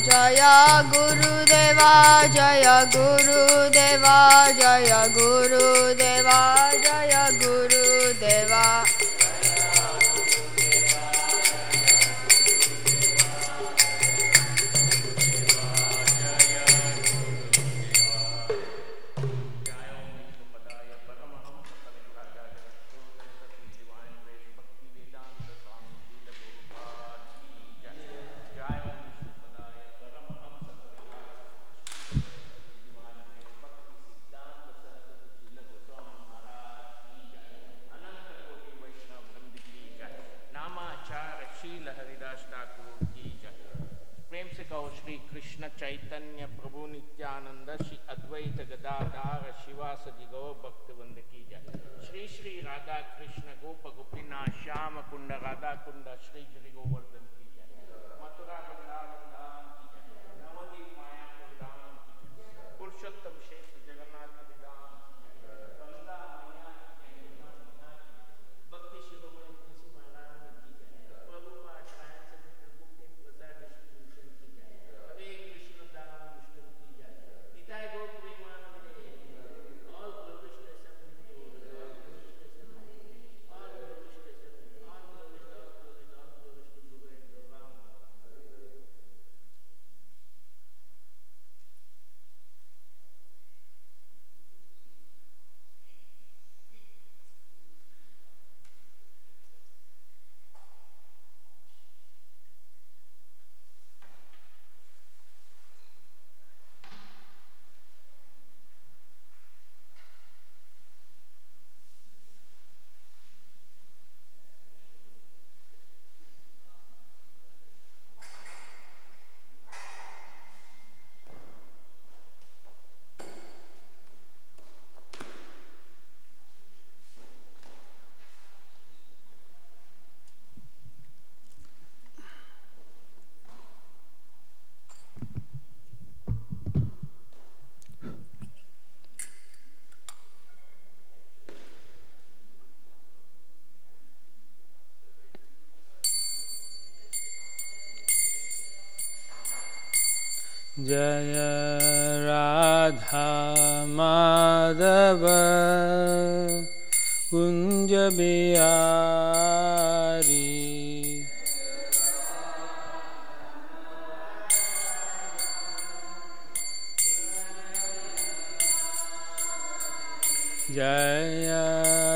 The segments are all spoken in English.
Jaya Gurudeva, Jaya Gurudeva, Jaya Gurudeva, Jaya Gurudeva. Shri Krishna Chaitanya प्रभु नित्यानंद श्री अद्वैत गदाधार शिवासदि गौ भक्तवृंद की जय। श्री श्री राधा कृष्ण गोप गोपीनाथ श्याम कुंड राधा कुंड श्री गिरि गोवर्धन की जय। मथुरा वृंदावन धाम की जय। नवदीप मायापुर धाम की जय। पुरुषोत्तम क्षेत्र जगन्नाथ धाम की जय। गंगा मैया की जय। भक्ति शिरोमणि तुलसी महाराज की जय। प्रभुपाद सायंस गुप्त प्रसाद डिस्ट्रीब्यूशन की जय। हरे कृष्ण दाम विष्णु की जय। निताय गौ प्रेमानंदे ऑल प्रविष्ट assembly all प्रविष्ट assembly all प्रविष्ट गुरु and राम। जय राधा माधव कुंज बिहारी जय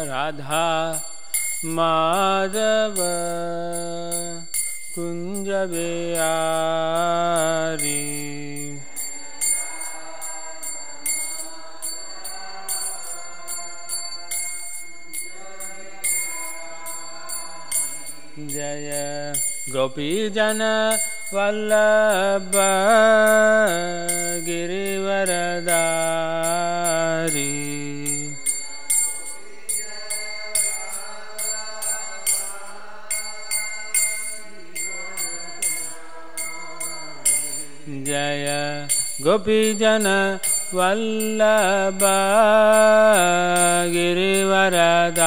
राधा माधव कुंज बिहारी जय गोपी जन वल्लभ गिरिवरदारी जय गोपी जन वल्लभ गिरिवरदारी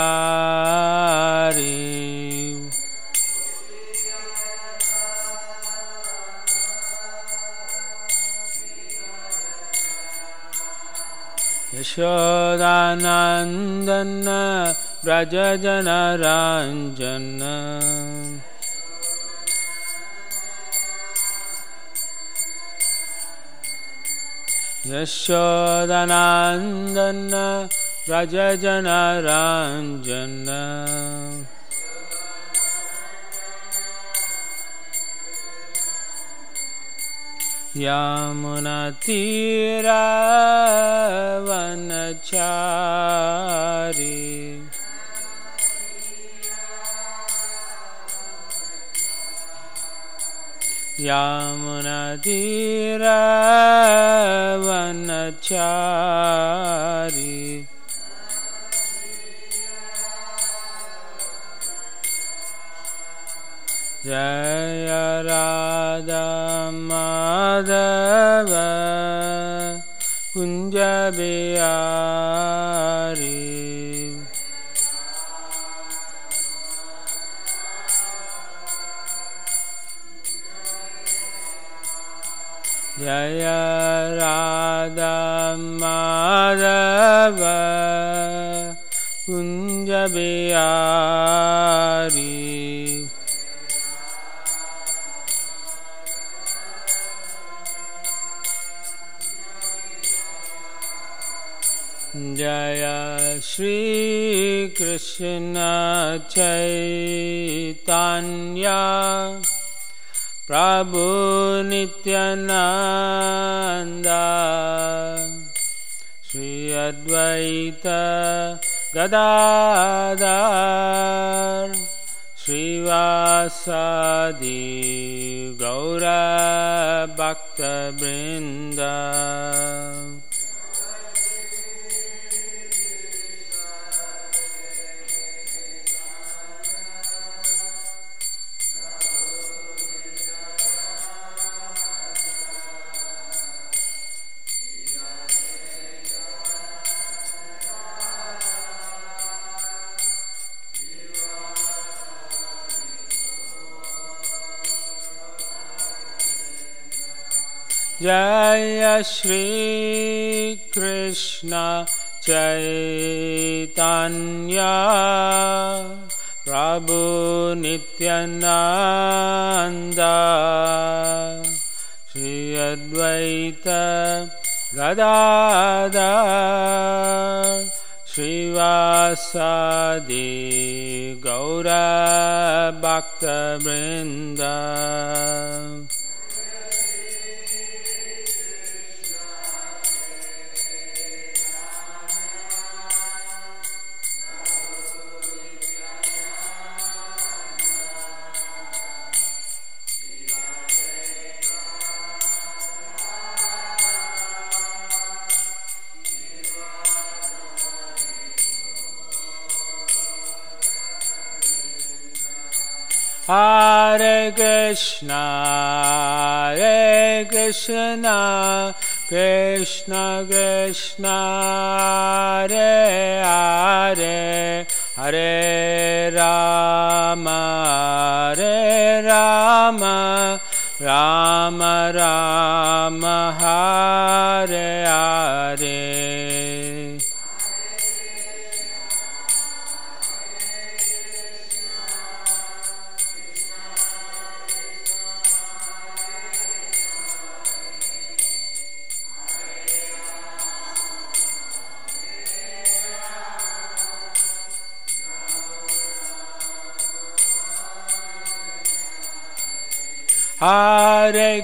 यशोदानंदन व्रज जनरंजन यशोदानंदन व्रज जनरंजन यमुनातीरावनचारी यमुनातीरावनचारी जय राधा माधव कुंज Bihari. Jaya Radha Madhava Kunja Bihari. Jaya Shri Krishna Chaitanya Prabhu Nityananda Shri Advaita Gadadhar Srivasadi Gaura Bhakta Vrinda. Jaya Shri Krishna Chaitanya Prabhu Nityananda Shri Advaita Gadadhar Srivasadi Gaura Bhakta Vrinda. Hare Krishna, Krishna Krishna, Hare Hare, Hare Rama, Rama Rama, Hare Hare. Hare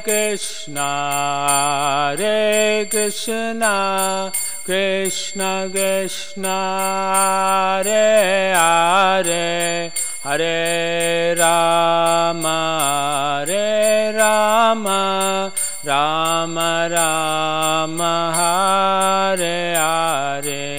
Krishna, Krishna Krishna, Hare Hare, Hare Rama, Rama Rama, Hare Hare.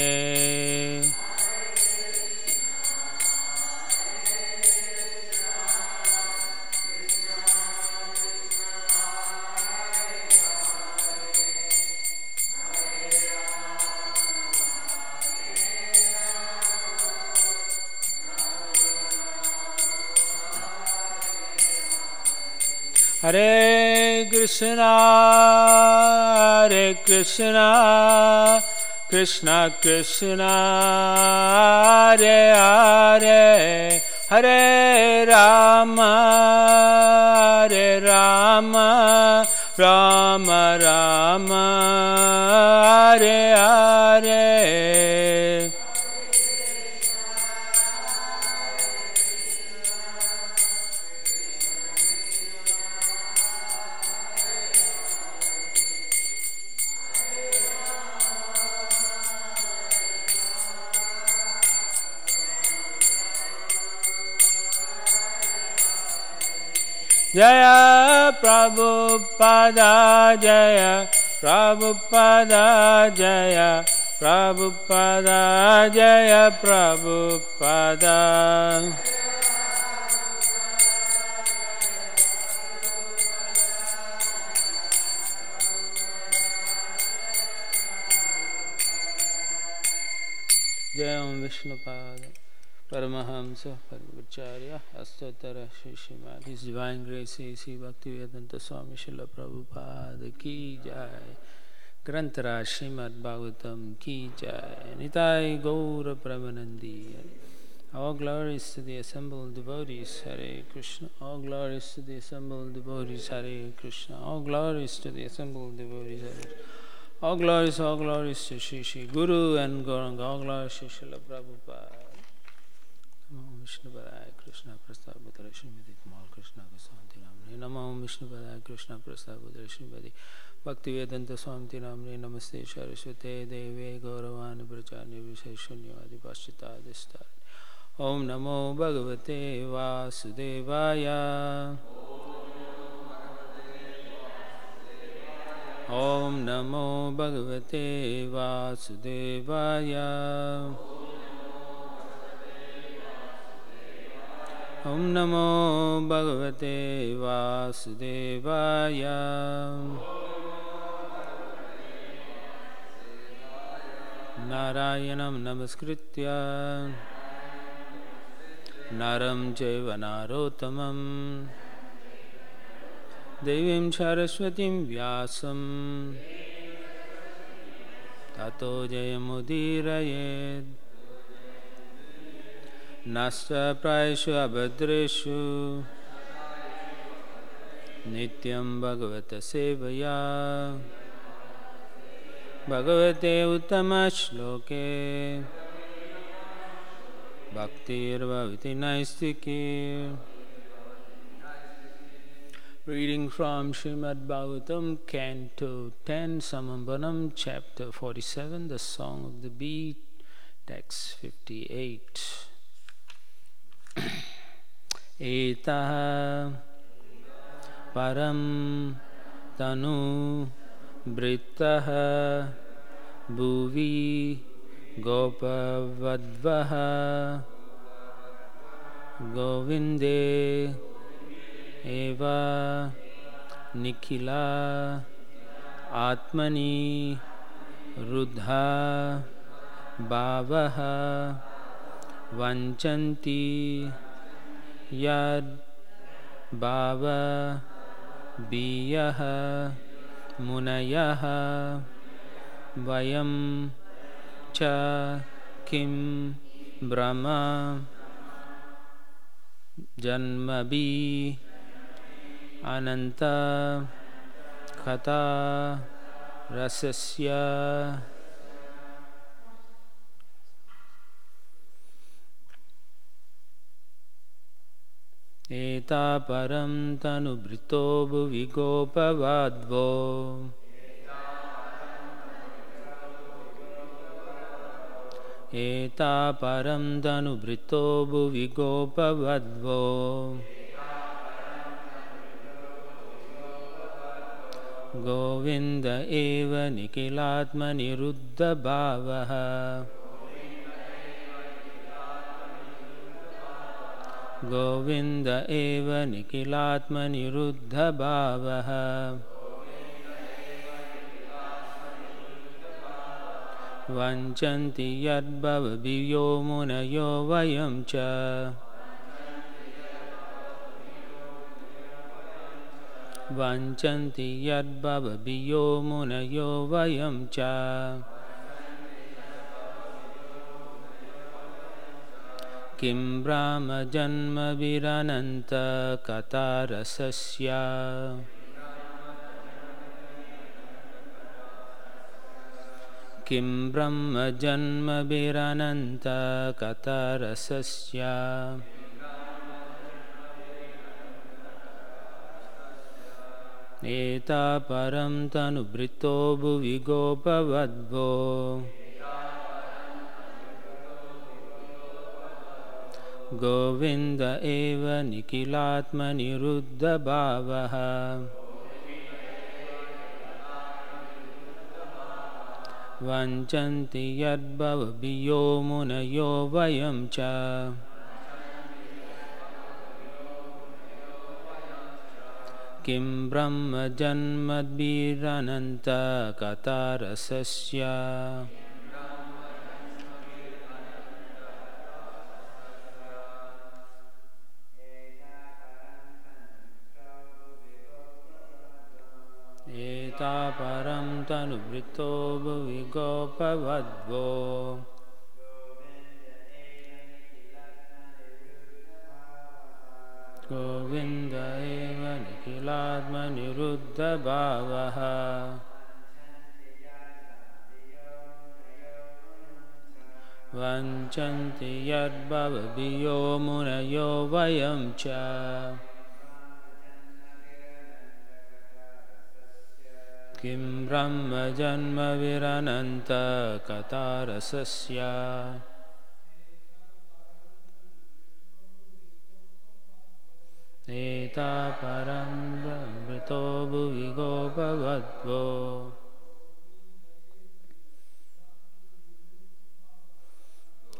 Hare Krishna, Krishna Krishna, Hare Hare, Hare Rama, Rama Rama, Hare Hare. Jaya Prabhupada, Jaya Prabhupada, Jaya Prabhupada, Jaya Prabhupada. जय ओम Vishnupad Paramhans परिव्राजकाचार्य अष्टोत्तर Shrimad His Divine Grace Shri Bhaktivedanta स्वामी श्रील प्रभुपाद की जय। ग्रंथराज श्रीमद् भागवतम की जय। निताय गौर प्रभुनंदी। All glories to the assembled devotees, Hare Krishna. All glories to the assembled devotees, Hare Krishna. All glories to the assembled devotees, Hare Krishna. All glories to Shri Shri Guru and Gauranga. All glories to Srila Prabhupada. Namo Vishnu Padaya Krishna Prasthaputara Srimati Kamal Krishna Gasanti Namne. Namo Vishnu Padaya Krishna Prasthaputara Srimati Bhaktivedanta Swamiti Namne. Namaste Saraswate Deve Gauravani Prachani Visheshunyavadi Paschitadistar. Om Namo Bhagavate Vasudevaya. Om Namo Bhagavate Vasudevaya. Om Namo Bhagavate Vasudevaya. Narayanam Namaskritya Naram Chaiva Narottamam Devim Saraswatim Vyasam Tato Jayamudiraye Nasta Praeshu Abhadreshu Nityam Bhagavata Sevaya Bhagavate Uttama Shloke Bhaktir Bhavati Naistiki. Reading from Srimad Bhagavatam, Canto 10, Samambanam, Chapter 47, The Song of the Bee, Text 58. Etaha param tanu brittaha bhuvi gopavadvaha govinde eva nikhila atmani ruddha bhavaha vanchanti yad bhava biyaha munayaha vayam cha kim brahma janmabhi ananta kata rasasya. Eta param tanu brito bhuvi gopavadvo Eta param tanu brito bhuvi gopavadvo Govinda eva nikilatma niruddha bhavaha Govinda eva nikilatma niruddha bhavaha Vanchanti yad bhava bhiyo munayo vayam cha Vanchanti yad bhava bhiyo munayo vayam cha Kim brahma janma virananta katarasasya Kim brahma janma virananta katarasasya Eta param tanu brito bhuvi gopavadvo Govinda eva nikilatma niruddha bhavaha Vanchanti yad bhava bhiyo munayo vayam cha Kim brahma janmadbhirananta katarasasya Eta param tanubrito bhuvi gopavadvo Govinda eva nikilatma niruddha bhavaha Vanchanti yad bhavabiyo munayo vayam cha Kim brahma janma virananta katarasasya Eta param brahmrito bhuvi gopavadvo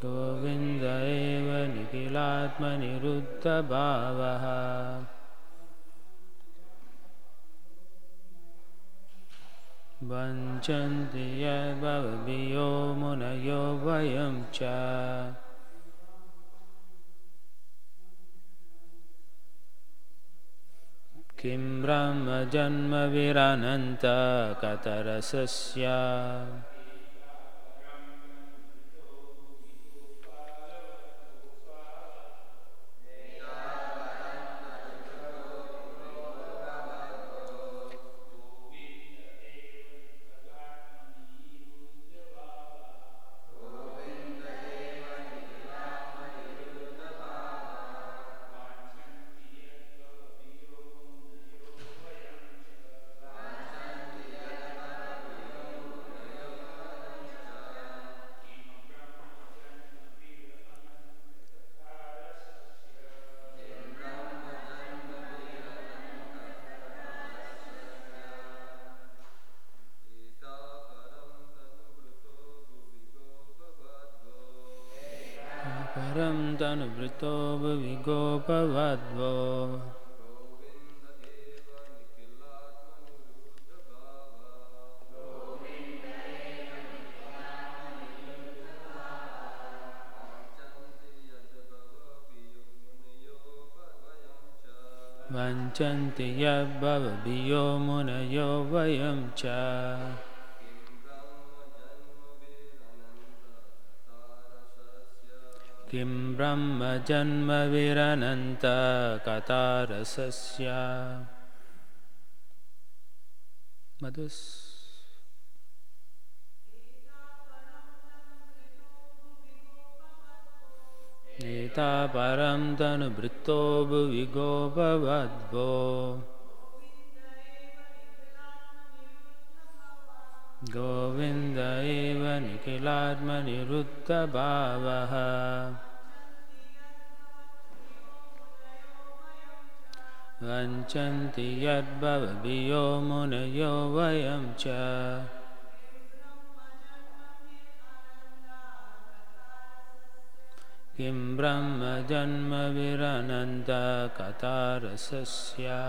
Govinda eva nikilatma niruddha bhavaha Vanchanti yad bhavabiyo munayo vayam cha Kim brahma janma virananta katarasasya Param tanubrito bhuvi gopavadvo Vanchanti yad bhavabiyo munayo vayam cha Kim brahma janma virananta katarasasya Madhus Eta param tanubrito bhuvi gopavadvo Govinda eva nikilatma niruddha bhavaha Vanchanti yad bhavabiyo munayo vayam cha Kim brahma janma virananta katarasasya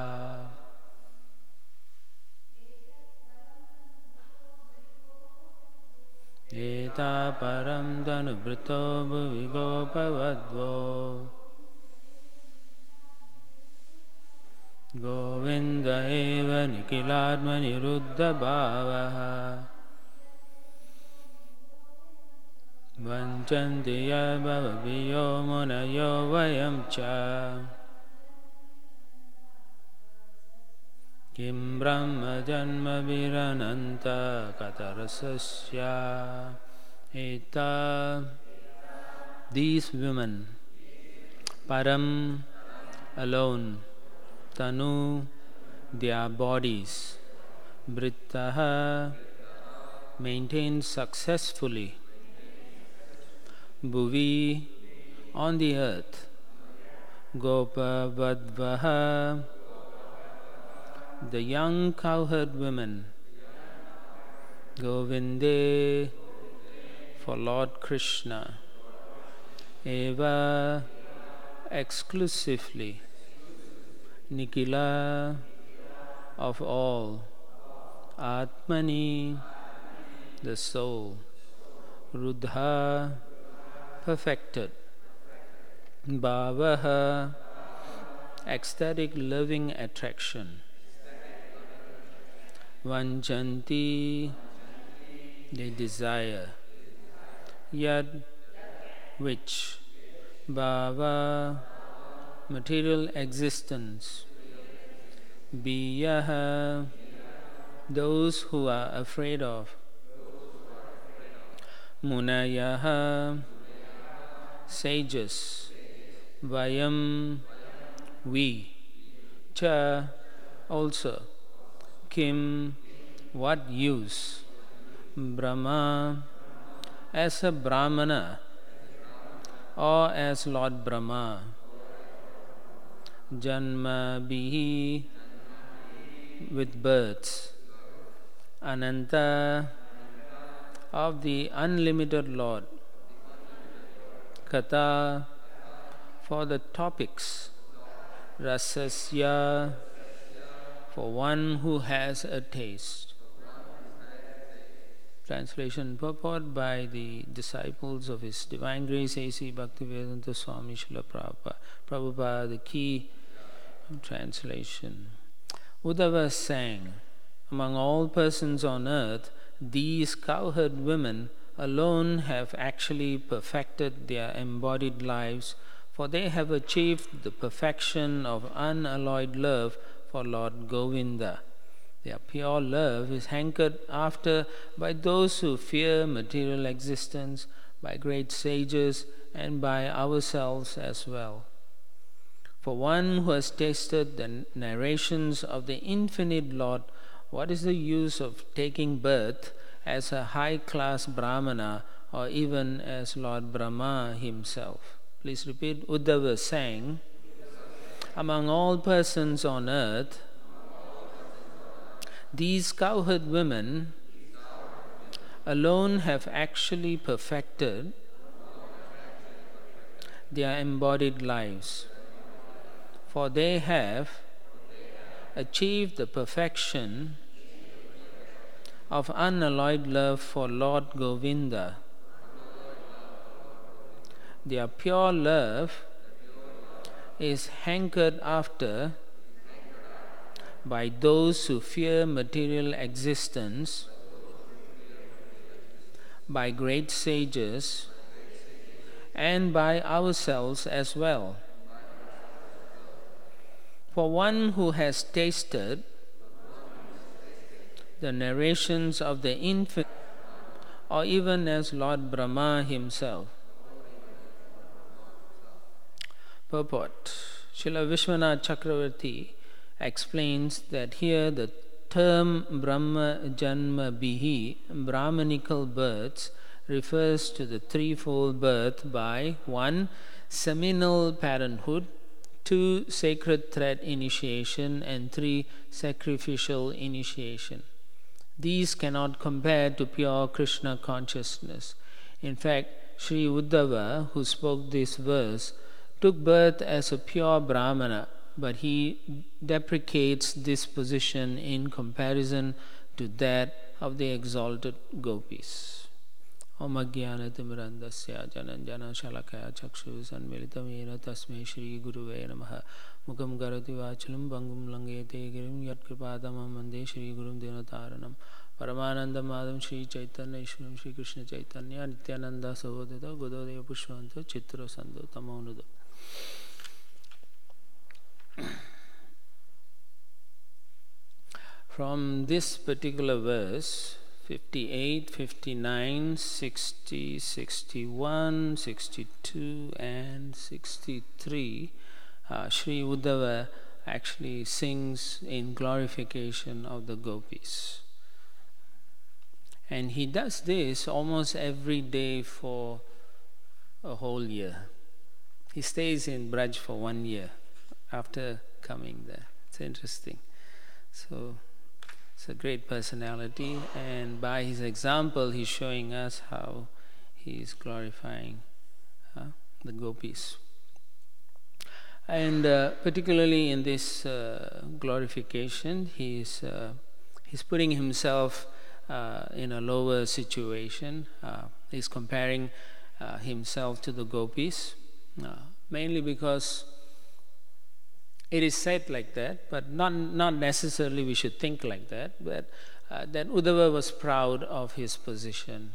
Eta param tanubrito bhuvi gopavadvo Govinda eva nikilatma niruddha bhavaha Vanchanti yad bhavabiyo munayo vayam cha Kim brahma janma virananta katarasasya Eta These women Param alone Tanu their bodies Brittaha maintained successfully Bhuvi on the earth Gopavadvaha the young cowherd women Govinde for Lord Krishna Eva exclusively Nikila of all Atmani the soul Ruddha perfected Bhavaha ecstatic loving attraction vanchanti, they desire, yad, which, bhava, material existence, biyaha, those who are afraid of, munayaha, sages, vayam, we, cha, also, kim, what use, Brahma, as a Brahmana or as Lord Brahma, Janma bihi, with births, Ananta, of the unlimited Lord, Katha, for the topics, Rasasya, for one who has a taste. Translation purport by the disciples of His Divine Grace A.C. Bhaktivedanta Swami Srila Prabhupada. Prabhupada, the key translation. Uddhava sang, among all persons on earth, these cowherd women alone have actually perfected their embodied lives, for they have achieved the perfection of unalloyed love for Lord Govinda. Their pure love is hankered after by those who fear material existence, by great sages, and by ourselves as well. For one who has tasted the narrations of the infinite Lord, what is the use of taking birth as a high-class Brahmana or even as Lord Brahma himself? Please repeat. Uddhava sang, among all persons on earth, these cowherd women alone have actually perfected their embodied lives, for they have achieved the perfection of unalloyed love for Lord Govinda. Their pure love is hankered after by those who fear material existence, by great sages, and by ourselves as well. For one who has tasted the narrations of the infinite, or even as Lord Brahma himself. Purport. Srila Vishwanath Chakravarti explains that here the term Brahma Janma Bihi, Brahmanical births, refers to the threefold birth by 1. Seminal parenthood, 2. Sacred thread initiation, and 3. Sacrificial initiation. These cannot compare to pure Krishna consciousness. In fact, Sri Uddhava, who spoke this verse, took birth as a pure Brahmana, but he deprecates this position in comparison to that of the exalted gopis. Om Ajnanatimrandasya Jananjana Shalakaya Chakshu Sanmilitamena Tasmai Shri Guruve Namaha Mukam Garati Vachalam Bangum Langete Girim Yat Kripadamam Mande Shri Gurum Dinataranam Paramananda Madam Shri Chaitanya Ishwaram Shri Krishna Chaitanya Nityananda Sahodita Gododaya Pushwanta Chitra Sando Tamonuda. From this particular verse, 58, 59, 60, 61, 62 and 63, Sri Uddhava actually sings in glorification of the gopis. And he does this almost every day for a whole year. He stays in Braj for 1 year after coming there. It's interesting. So it's a great personality, and by his example he's showing us how he is glorifying the gopis. And particularly in this glorification, he's putting himself in a lower situation. He's comparing himself to the gopis, mainly because it is said like that, but not necessarily we should think like that. But that Uddhava was proud of his position,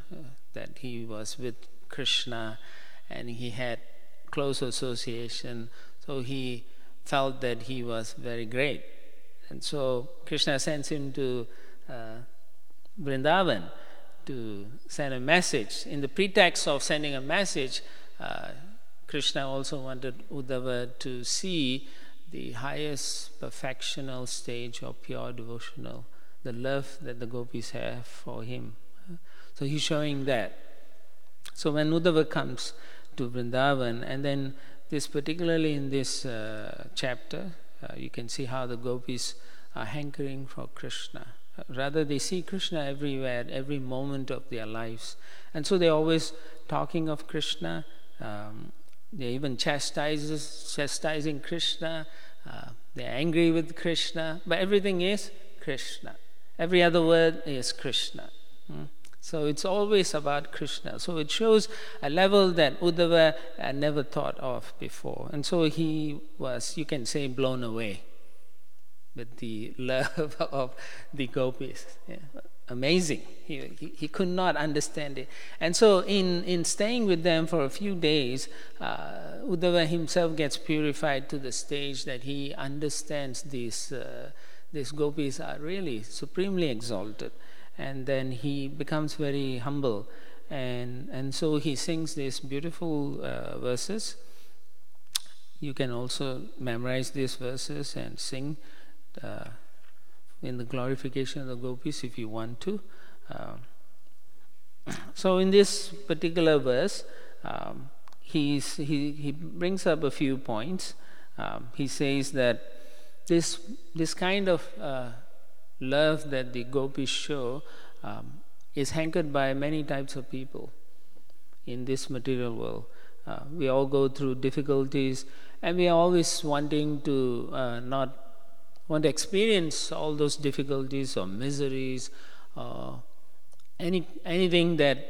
that he was with Krishna and he had close association, so he felt that he was very great. And so Krishna sends him to Vrindavan to send a message. In the pretext of sending a message, Krishna also wanted Uddhava to see the highest perfectional stage of pure devotional, the love that the gopis have for him. So he's showing that. So when Uddhava comes to Vrindavan, and then this, particularly in this chapter, you can see how the gopis are hankering for Krishna. Rather, they see Krishna everywhere, at every moment of their lives. And so they're always talking of Krishna. They're even chastising Krishna. They're angry with Krishna. But everything is Krishna. Every other word is Krishna. So it's always about Krishna. So it shows a level that Uddhava had never thought of before. And so he was, you can say, blown away with the love of the gopis. Yeah. Amazing. He could not understand it. And so in staying with them for a few days, Uddhava himself gets purified to the stage that he understands these gopis are really supremely exalted. And then he becomes very humble. And so he sings these beautiful verses. You can also memorize these verses and sing in the glorification of the gopis if you want to. So in this particular verse, he brings up a few points. He says that this kind of love that the gopis show is hankered by many types of people in this material world. We all go through difficulties, and we are always wanting to not want to experience all those difficulties or miseries or anything that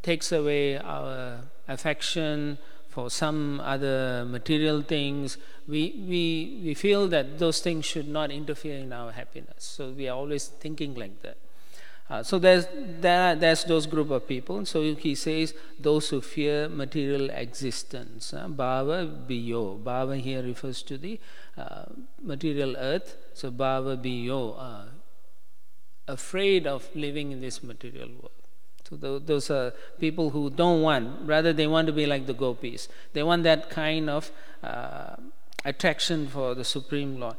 takes away our affection for some other material things. We feel that those things should not interfere in our happiness. So we are always thinking like that. So there's those group of people. So he says those who fear material existence. Bhava biyo. Bhava here refers to the material earth. So bhava biyo, afraid of living in this material world. So those are people who don't want, rather they want to be like the gopis. They want that kind of attraction for the Supreme Lord.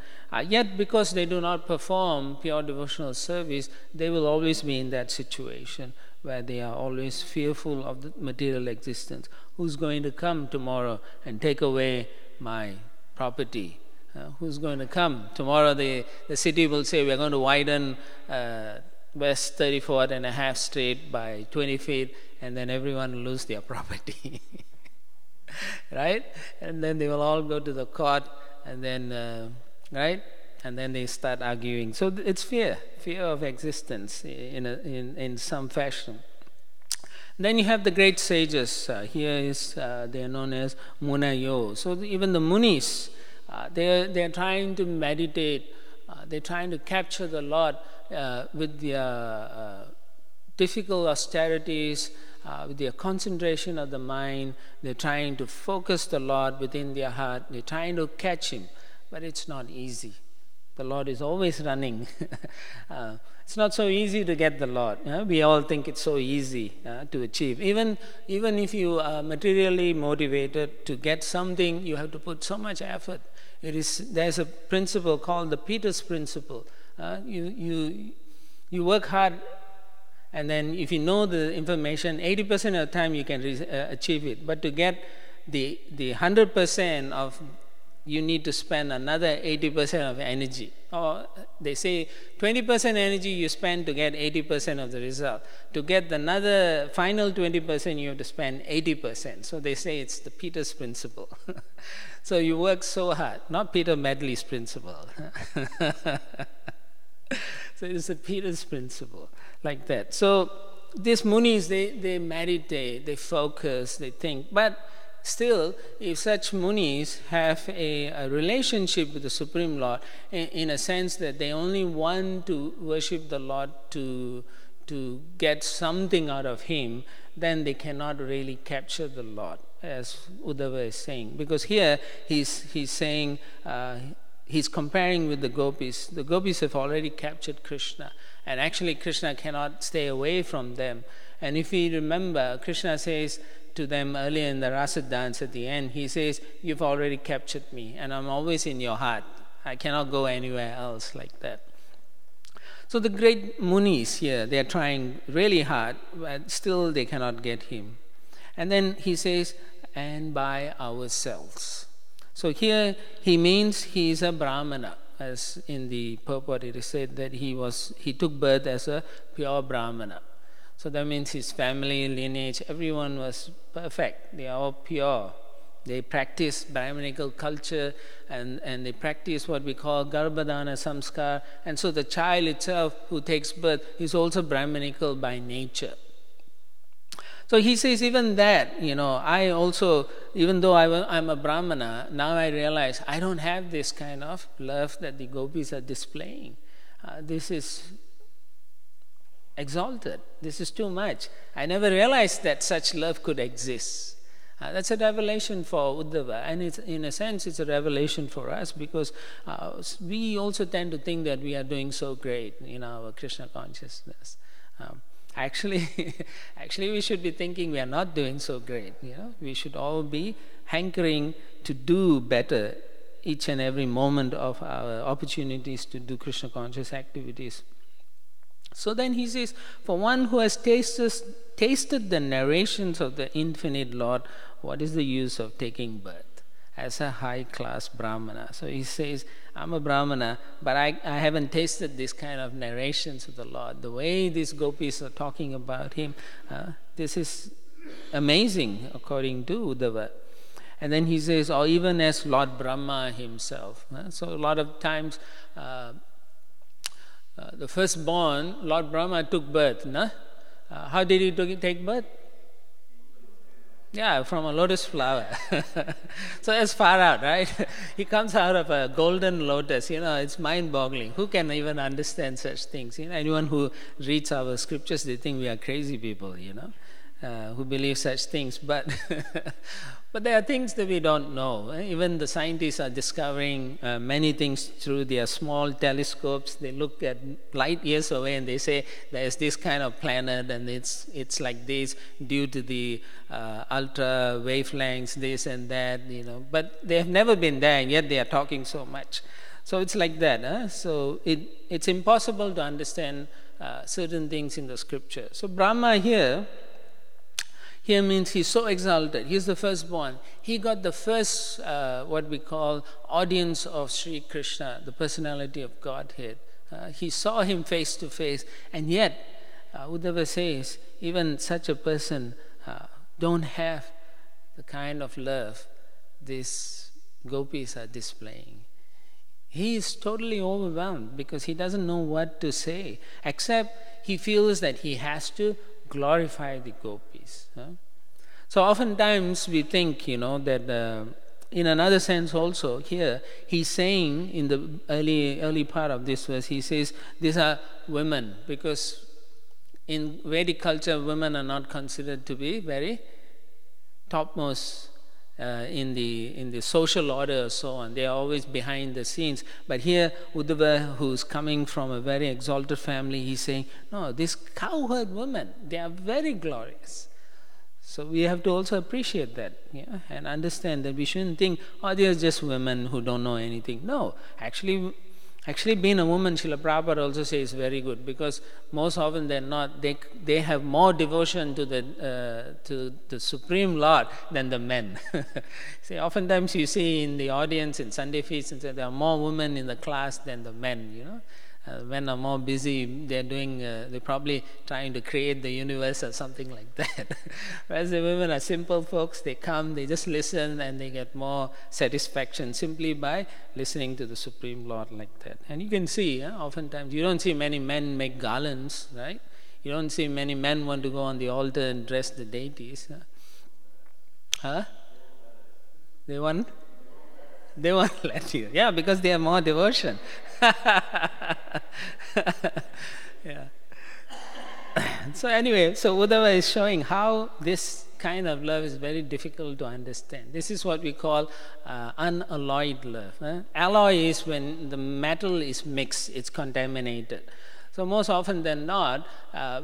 Yet because they do not perform pure devotional service, they will always be in that situation where they are always fearful of the material existence. Who's going to come tomorrow and take away my property? Who's going to come? Tomorrow the city will say, we're going to widen West 34th and a half Street by 20 feet, and then everyone will lose their property. Right? And then they will all go to the court, and then, right? And then they start arguing. So it's fear of existence in some fashion. Then you have the great sages. Here they are known as Munayo. So even the Munis, they are trying to meditate. They're trying to capture the Lord with their difficult austerities, with their concentration of the mind. They're trying to focus the Lord within their heart. They're trying to catch Him, but it's not easy. The Lord is always running. It's not so easy to get the Lord. We all think it's so easy to achieve. Even if you are materially motivated to get something, you have to put so much effort. There's a principle called the Peter's principle. You work hard, and then if you know the information, 80% of the time you can achieve it. But to get the 100% of, you need to spend another 80% of energy. Or they say 20% energy you spend to get 80% of the result. To get another final 20%, you have to spend 80%. So they say it's the Peter's principle. So you work so hard, not Peter Medley's principle. So it's a Peter's principle, like that. So these munis, they meditate, they focus, they think. But still, if such munis have a relationship with the Supreme Lord, in a sense that they only want to worship the Lord to get something out of Him, then they cannot really capture the Lord, as Uddhava is saying. Because here he's saying, he's comparing with the gopis. The gopis have already captured Krishna, and actually Krishna cannot stay away from them. And if we remember, Krishna says to them earlier in the Rasa dance at the end, he says, you've already captured me, and I'm always in your heart. I cannot go anywhere else like that. So the great munis here, they are trying really hard, but still they cannot get him. And then he says, and by ourselves. So here he means he is a Brahmana, as in the purport it is said that he took birth as a pure Brahmana. So that means his family, lineage, everyone was perfect. They are all pure. They practice Brahminical culture, and they practice what we call Garbhadana Samskar. And so the child itself who takes birth is also Brahminical by nature. So he says, even that, I also, even though I'm a Brahmana, now I realize I don't have this kind of love that the gopis are displaying. This is exalted. This is too much. I never realized that such love could exist. That's a revelation for Uddhava, and it's, in a sense, it's a revelation for us, because we also tend to think that we are doing so great in our Krishna consciousness. Actually, we should be thinking we are not doing so great. We should all be hankering to do better each and every moment of our opportunities to do Krishna conscious activities. So then he says, for one who has tasted the narrations of the infinite Lord, what is the use of taking birth as a high-class Brahmana? So he says, I'm a Brahmana, but I haven't tasted this kind of narrations of the Lord. The way these gopis are talking about him, this is amazing, according to Uddhava. And then he says, or even as Lord Brahma himself. So a lot of times, the firstborn, Lord Brahma took birth. How did he take birth? Yeah, from a lotus flower. So that's far out, right? He comes out of a golden lotus. It's mind-boggling. Who can even understand such things? Anyone who reads our scriptures, they think we are crazy people, who believe such things. But but there are things that we don't know. Even the scientists are discovering many things through their small telescopes. They look at light years away and they say there's this kind of planet and it's like this due to the ultra wavelengths, this and that, But they have never been there, and yet they are talking so much. So it's like that. So it's impossible to understand certain things in the scripture. So Brahma here means he's so exalted. He's the firstborn. He got the first, what we call, audience of Sri Krishna, the personality of Godhead. He saw him face to face, and yet, Uddhava says, even such a person don't have the kind of love these gopis are displaying. He is totally overwhelmed because he doesn't know what to say, except he feels that he has to glorify the gopis. So oftentimes we think, that in another sense also here, he's saying in the early part of this verse, he says, these are women, because in Vedic culture, women are not considered to be very topmost in the social order or so on. They are always behind the scenes. But here, Uddhava, who's coming from a very exalted family, he's saying, no, these cowherd women, they are very glorious. So we have to also appreciate that, and understand that we shouldn't think, oh, they are just women who don't know anything. No, actually being a woman, Srila Prabhupada also says, is very good, because most often they're not, they have more devotion to the Supreme Lord than the men. See, oftentimes you see in the audience in Sunday feasts, and there are more women in the class than the men. Men are more busy, they're probably trying to create the universe or something like that. Whereas the women are simple folks, they come, they just listen, and they get more satisfaction simply by listening to the Supreme Lord like that. And you can see, oftentimes, you don't see many men make garlands, right? You don't see many men want to go on the altar and dress the deities. They won't let you. Yeah, because they have more devotion. Yeah. So anyway, so Uddhava is showing how this kind of love is very difficult to understand. This is what we call unalloyed love. Alloy is when the metal is mixed, it's contaminated. So most often than not,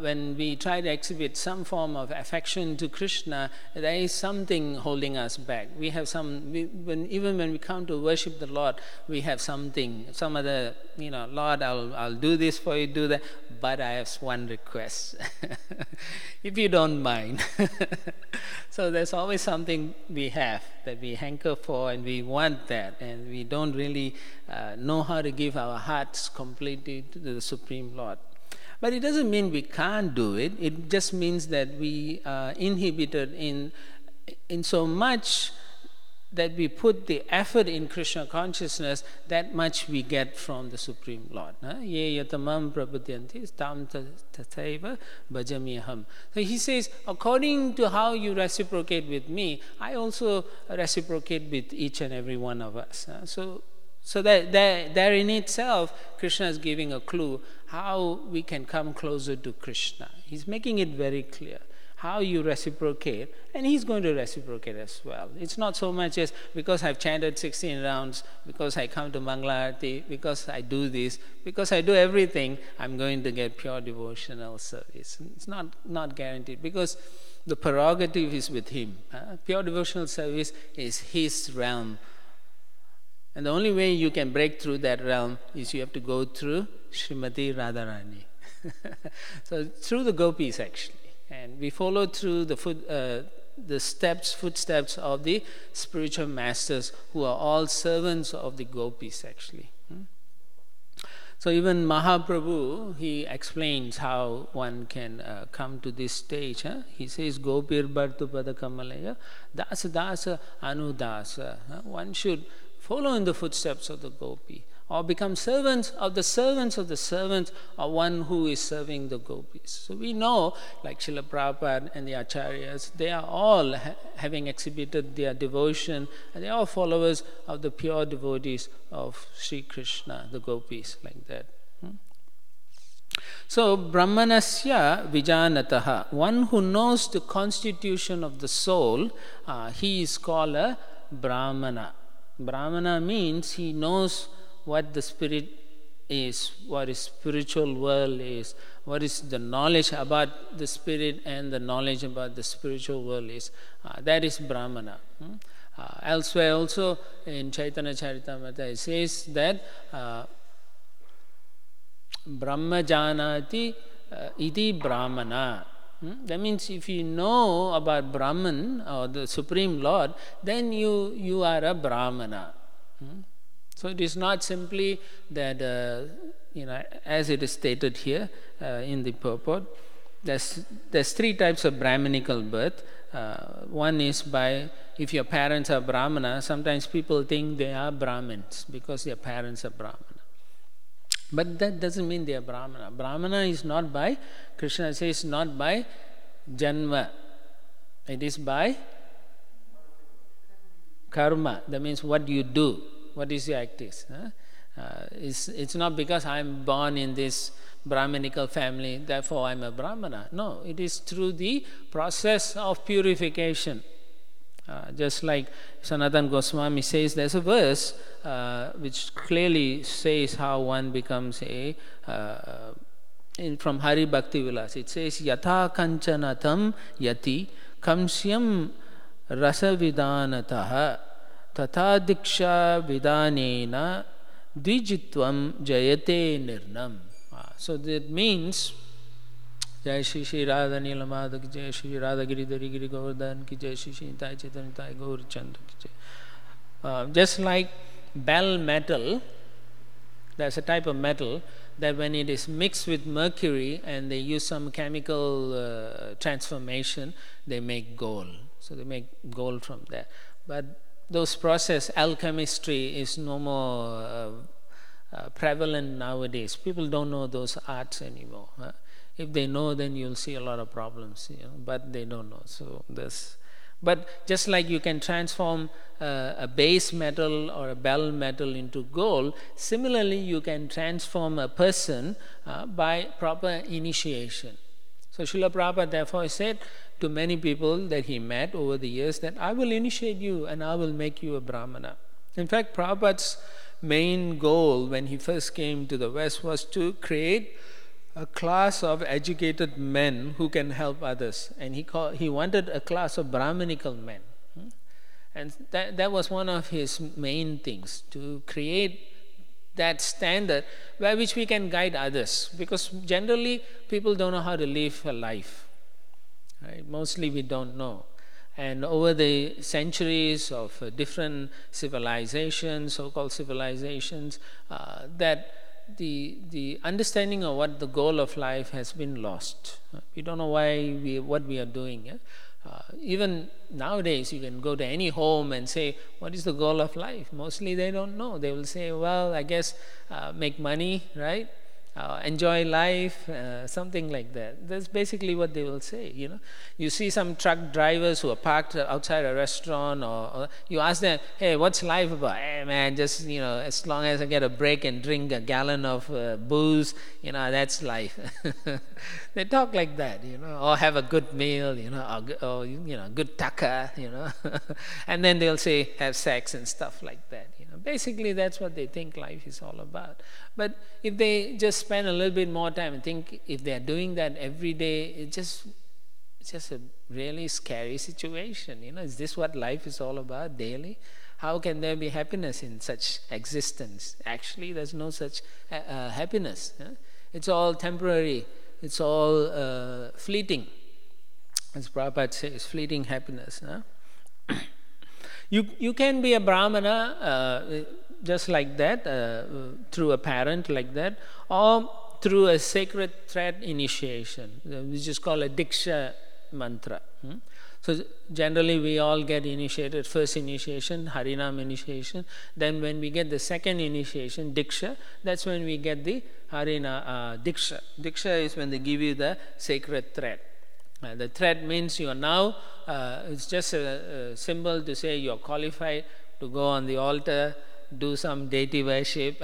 when we try to exhibit some form of affection to Krishna, there is something holding us back. We have even when we come to worship the Lord, we have something, some other, Lord, I'll do this for you, do that, but I have one request, if you don't mind. So there's always something we have that we hanker for, and we want that, and we don't really know how to give our hearts completely to the Supreme Lord. But it doesn't mean we can't do it. It just means that we are inhibited in so much that we put the effort in Krishna consciousness, that much we get from the Supreme Lord. Ye yatamam prabhudyanti tam tathaiva bhajamiham. So he says, according to how you reciprocate with me, I also reciprocate with each and every one of us. So that there in itself, Krishna is giving a clue how we can come closer to Krishna. He's making it very clear how you reciprocate, and he's going to reciprocate as well. It's not so much as because I've chanted 16 rounds, because I come to Mangala Arati, because I do this, because I do everything, I'm going to get pure devotional service. It's not guaranteed, because the prerogative is with him. Pure devotional service is his realm. And the only way you can break through that realm is you have to go through Srimati Radharani. So through the gopis actually. And we follow through the footsteps of the spiritual masters, who are all servants of the gopis actually. So even Mahaprabhu, he explains how one can come to this stage. He says, Gopir Bhartu Pada Kamalaya Dasa Dasa Anudasa. One should follow in the footsteps of the gopi, or become servants of the servants of the servants, or one who is serving the gopis. So we know, like Srila Prabhupada and the Acharyas, they are all having exhibited their devotion, and they are all followers of the pure devotees of Sri Krishna, the gopis, like that. So, Brahmanasya Vijanataha, one who knows the constitution of the soul, he is called a Brahmana. Brahmana means he knows what the spirit is, what his spiritual world is, what is the knowledge about the spirit and the knowledge about the spiritual world is. That is Brahmana. Elsewhere also in Chaitanya Charitamrita it says that Brahma janati iti Brahmana. That means if you know about Brahman or the Supreme Lord, then you are a Brahmana. So it is not simply that, as it is stated here in the purport, there's three types of Brahmanical birth. One is by, if your parents are Brahmana, sometimes people think they are Brahmins because their parents are Brahmana. But that doesn't mean they are Brahmana. Brahmana is not by, Krishna says, not by Janma. It is by karma. That means what you do. What is your activities? It's not because I'm born in this Brahmanical family, therefore I'm a Brahmana. No, it is through the process of purification. Just like Sanatana Goswami says, there's a verse which clearly says how one becomes from Hari Bhakti Vilas. It says, Yatha Kanchanatam Yati Kamsyam Rasa Vidanataha Tatha Diksha Vidanena Dvijitvam Jayate Nirnam. So that means, Jai Shri Shri Radha Nilamada ki Jai Shri Radha Giridhari Giri Govardhan ki Jai Shri Shri Nitai Chaitanya Nitai Gaur Chandra ki Jai. Just like bell metal, there's a type of metal that when it is mixed with mercury and they use some chemical transformation, they make gold. So they make gold from there. But those process, alchemistry is no more prevalent nowadays. People don't know those arts anymore. If they know, then you'll see a lot of problems, but they don't know. So there's But just like you can transform a base metal or a bell metal into gold, similarly you can transform a person by proper initiation. So Srila Prabhupada therefore said to many people that he met over the years that I will initiate you and I will make you a Brahmana. In fact, Prabhupada's main goal when he first came to the West was to create a class of educated men who can help others. And he wanted a class of Brahmanical men. And that was one of his main things, to create that standard by which we can guide others. Because generally people don't know how to live a life. Right? Mostly we don't know. And over the centuries of different civilizations, so-called civilizations, that the understanding of what the goal of life has been lost. We don't know what we are doing. Even nowadays, you can go to any home and say, what is the goal of life? Mostly they don't know. They will say, well, I guess make money, right? Enjoy life, something like that. That's basically what they will say, you know. You see some truck drivers who are parked outside a restaurant, or you ask them, hey, what's life about? Hey man, just, you know, as long as I get a break and drink a gallon of booze, you know, that's life. They talk like that, you know, or have a good meal, you know, or you know, good taka, you know. And then they'll say have sex and stuff like that, you know. Basically that's what they think life is all about. But if they just spend a little bit more time and think, if they're doing that every day, it's just a really scary situation, you know. Is this what life is all about daily? How can there be happiness in such existence? Actually, there's no such happiness. It's all temporary. It's all fleeting. As Prabhupada says, fleeting happiness. You can be a Brahmana just like that, through a parent like that, or through a sacred thread initiation, which is called a Diksha mantra. So generally we all get initiated, first initiation, Harinam initiation. Then when we get the second initiation, Diksha, that's when we get the Diksha. Diksha is when they give you the sacred thread. The thread means you are now, it's just a symbol to say you are qualified to go on the altar, do some deity worship.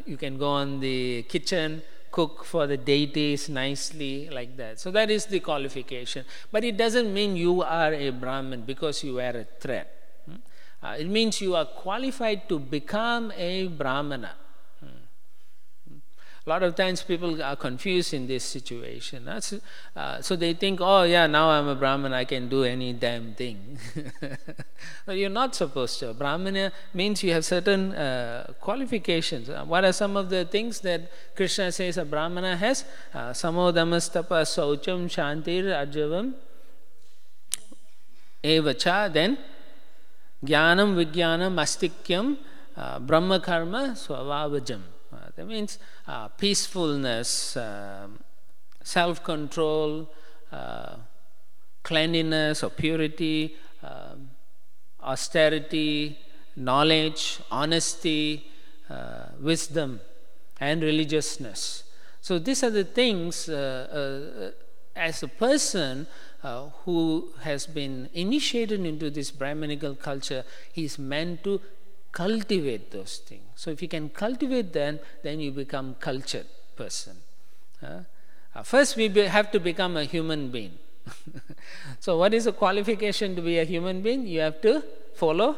You can go on the kitchen, cook for the deities nicely, like that. So that is the qualification. But it doesn't mean you are a Brahmin because you wear a thread. It means you are qualified to become a Brahmana. A lot of times people are confused in this situation. So they think, oh yeah, now I'm a Brahmin, I can do any damn thing. But you're not supposed to. Brahmana means you have certain qualifications. What are some of the things that Krishna says a Brahmana has? Samo damastapa saucham shantir arjavam evacha, then jnanam vijnanam astikyam brahma karma swavavajam. That means peacefulness, self-control, cleanliness or purity, austerity, knowledge, honesty, wisdom, and religiousness. So these are the things, as a person who has been initiated into this Brahmanical culture, he is meant to cultivate those things. So if you can cultivate them, then you become cultured person. First we have to become a human being. So what is the qualification to be a human being? You have to follow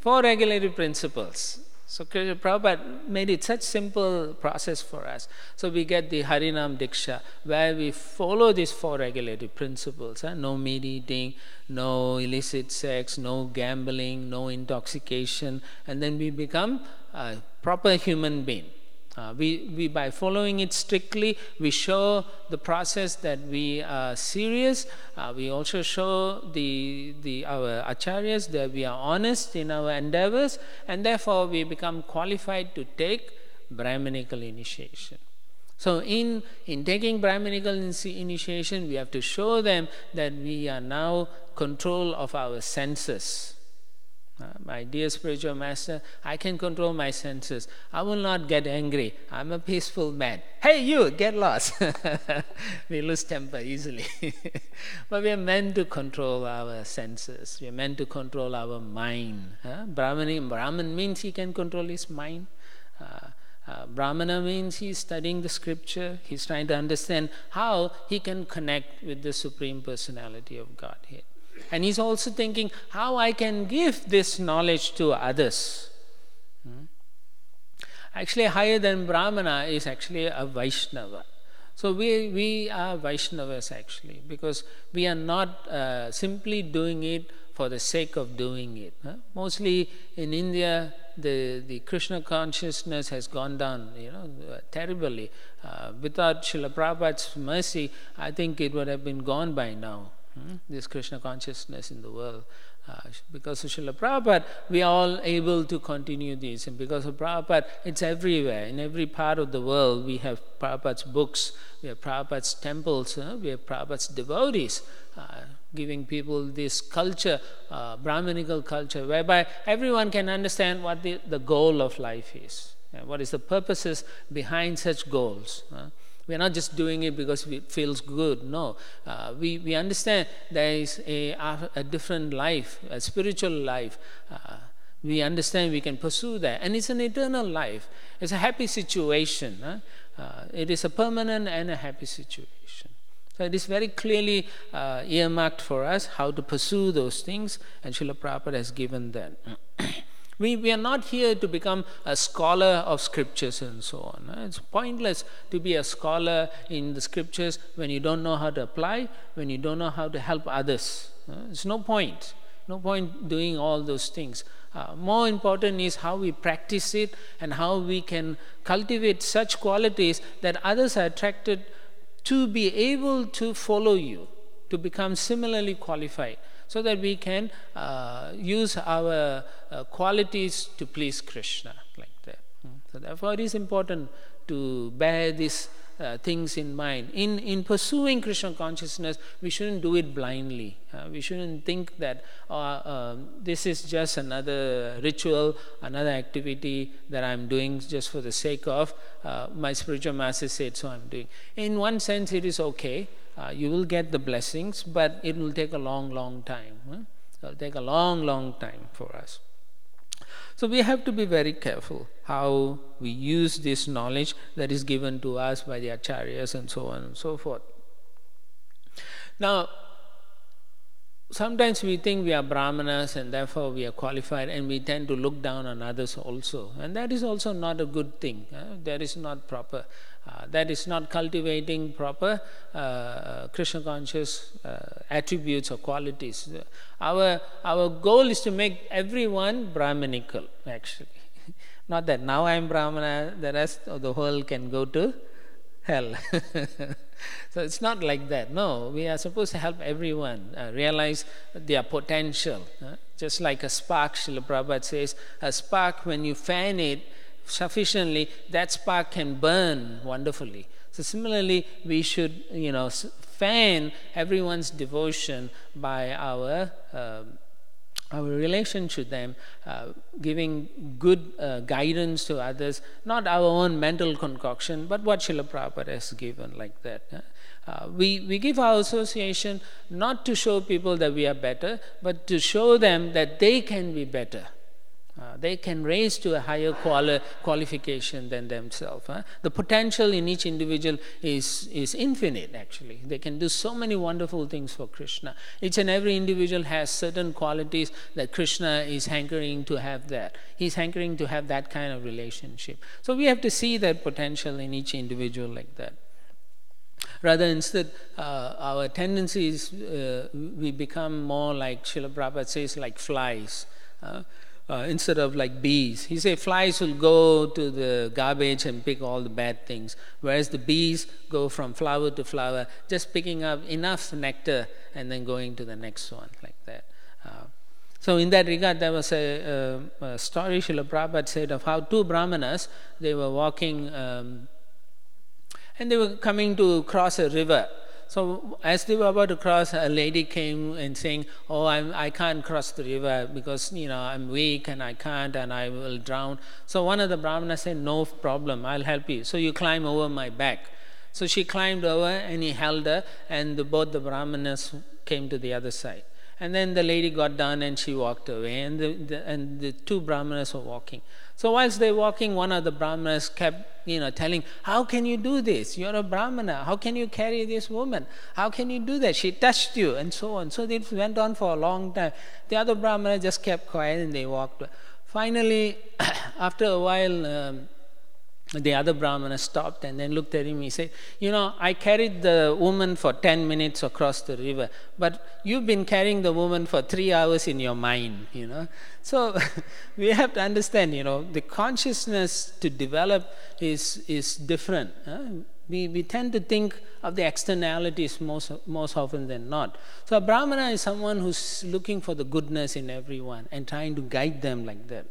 4 regulatory principles. So Prabhupada made it such simple process for us. So we get the Harinam Diksha, where we follow these 4 regulatory principles. No meat eating, no illicit sex, no gambling, no intoxication, and then we become a proper human being. We by following it strictly, we show the process that we are serious. We also show our acharyas that we are honest in our endeavors, and therefore we become qualified to take Brahmanical initiation. So in taking Brahmanical initiation, we have to show them that we are now control of our senses. My dear spiritual master, I can control my senses. I will not get angry. I'm a peaceful man. Hey, you, get lost. We lose temper easily. But we are meant to control our senses. We are meant to control our mind. Brahman means he can control his mind. Brahmana means he's studying the scripture. He's trying to understand how he can connect with the Supreme Personality of Godhead. And he's also thinking how I can give this knowledge to others. Actually, higher than Brahmana is actually a Vaishnava. So we are Vaishnavas actually, because we are not simply doing it for the sake of doing it. Mostly in India, the Krishna consciousness has gone down, terribly. Without Srila Prabhupada's mercy, I think it would have been gone by now. This Krishna consciousness in the world. Because of Srila Prabhupada, we are all able to continue this. And because of Prabhupada, it's everywhere. In every part of the world, we have Prabhupada's books, we have Prabhupada's temples, we have Prabhupada's devotees, giving people this culture, Brahmanical culture, whereby everyone can understand what the goal of life is. What is the purposes behind such goals. We are not just doing it because it feels good. No, we understand there is a different life, a spiritual life. We understand we can pursue that. And it's an eternal life. It's a happy situation. It is a permanent and a happy situation. So it is very clearly earmarked for us how to pursue those things. And Srila Prabhupada has given that. We are not here to become a scholar of scriptures and so on. It's pointless to be a scholar in the scriptures when you don't know how to apply, when you don't know how to help others. It's no point. No point doing all those things. More important is how we practice it and how we can cultivate such qualities that others are attracted to be able to follow you, to become similarly qualified, so that we can use our qualities to please Krishna, like that. So therefore it is important to bear these things in mind. In pursuing Krishna consciousness, we shouldn't do it blindly. We shouldn't think that this is just another ritual, another activity that I'm doing just for the sake of my spiritual master said, so I'm doing. In one sense it is okay. You will get the blessings, but it will take a long time. It will take a long time for us. So we have to be very careful how we use this knowledge that is given to us by the acharyas and so on and so forth. Now, sometimes we think we are brahmanas and therefore we are qualified, and we tend to look down on others also. And that is also not a good thing. That is not proper. That is not cultivating proper Krishna conscious attributes or qualities. Our goal is to make everyone Brahmanical, actually. Not that now I am Brahmana, the rest of the world can go to hell. So it's not like that. No, we are supposed to help everyone realize their potential. Just like a spark, Srila Prabhupada says, a spark, when you fan it sufficiently, that spark can burn wonderfully. So similarly, we should, fan everyone's devotion by our relation to them, giving good guidance to others, not our own mental concoction, but what Srila Prabhupada has given, like that. We give our association not to show people that we are better, but to show them that they can be better. They can raise to a higher qualification than themselves. The potential in each individual is infinite, actually. They can do so many wonderful things for Krishna. Each and every individual has certain qualities that Krishna is hankering to have that. He's hankering to have that kind of relationship. So we have to see that potential in each individual like that. Rather, instead, our tendency is we become more like Srila Prabhupada says, like flies. Instead of like bees. He says flies will go to the garbage and pick all the bad things, whereas the bees go from flower to flower, just picking up enough nectar and then going to the next one, like that. So in that regard, there was a story Srila Prabhupada said of how two brahmanas, they were walking and they were coming to cross a river. So as they were about to cross, a lady came and saying, "Oh, I can't cross the river because I'm weak and I can't and I will drown." So one of the brahmanas said, "No problem, I'll help you. So you climb over my back." So she climbed over and he held her, and both the brahmanas came to the other side. And then the lady got down and she walked away, and the two brahmanas were walking. So whilst they were walking, one of the brahmanas kept telling, "How can you do this? You're a brahmana. How can you carry this woman? How can you do that? She touched you," and so on. So it went on for a long time. The other brahmana just kept quiet and they walked. Finally, after a while, the other brahmana stopped and then looked at him. He said, "I carried the woman for 10 minutes across the river, but you've been carrying the woman for 3 hours in your mind." So we have to understand, the consciousness to develop is different. We tend to think of the externalities most often than not. So a brahmana is someone who's looking for the goodness in everyone and trying to guide them like that.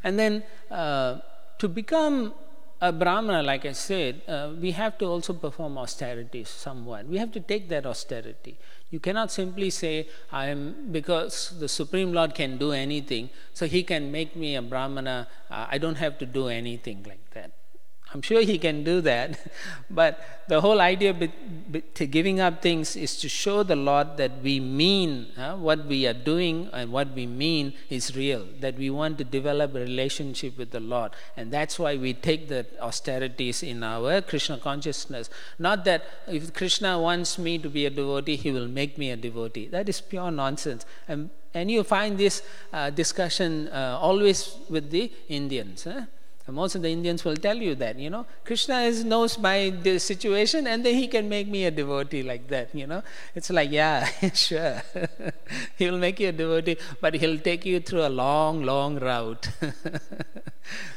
And then to become a brahmana, like I said, we have to also perform austerities somewhat. We have to take that austerity. You cannot simply say, because the Supreme Lord can do anything, so he can make me a brahmana, I don't have to do anything like that. I'm sure he can do that, but the whole idea to giving up things is to show the Lord that we mean what we are doing, and what we mean is real, that we want to develop a relationship with the Lord. And that's why we take the austerities in our Krishna consciousness. Not that if Krishna wants me to be a devotee, he will make me a devotee. That is pure nonsense. And you find this discussion always with the Indians. Most of the Indians will tell you that, Krishna knows my situation and then he can make me a devotee like that, It's like, yeah, sure. He will make you a devotee, but he'll take you through a long, long route.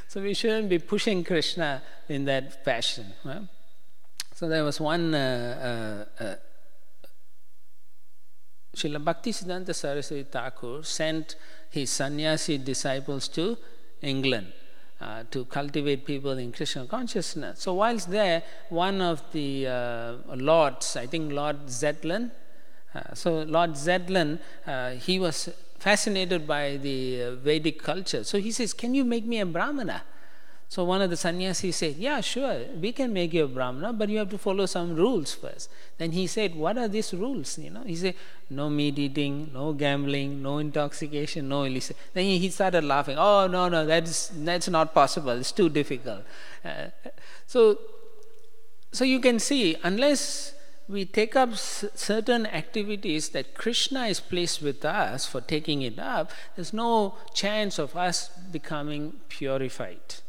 So we shouldn't be pushing Krishna in that fashion. Right? So there was one Srila Bhaktisiddhanta Saraswati Thakur sent his sannyasi disciples to England. To cultivate people in Krishna consciousness. So whilst there, one of the lords, I think Lord Zetland, Lord Zetland, he was fascinated by the Vedic culture. So he says, "Can you make me a brahmana?" So one of the sannyasis said, "Yeah, sure, we can make you a brahmana, but you have to follow some rules first." Then he said, "What are these rules?" He said, "No meat eating, no gambling, no intoxication, no illicit." Then he started laughing. "Oh, no, that's not possible. It's too difficult." So you can see, unless we take up certain activities that Krishna is pleased with us for taking it up, there's no chance of us becoming purified.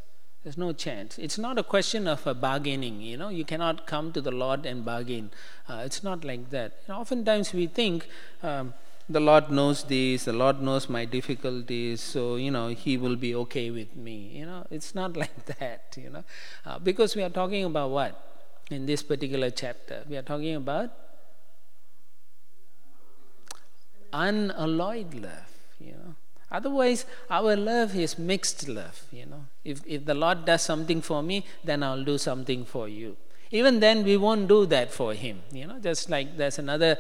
There's no chance. It's not a question of a bargaining, You cannot come to the Lord and bargain. It's not like that. Oftentimes we think, the Lord knows this, the Lord knows my difficulties, so, He will be okay with me. It's not like that, Because we are talking about what? In this particular chapter, we are talking about unalloyed love, Otherwise, our love is mixed love, If the Lord does something for me, then I'll do something for you. Even then, we won't do that for Him, Just like there's another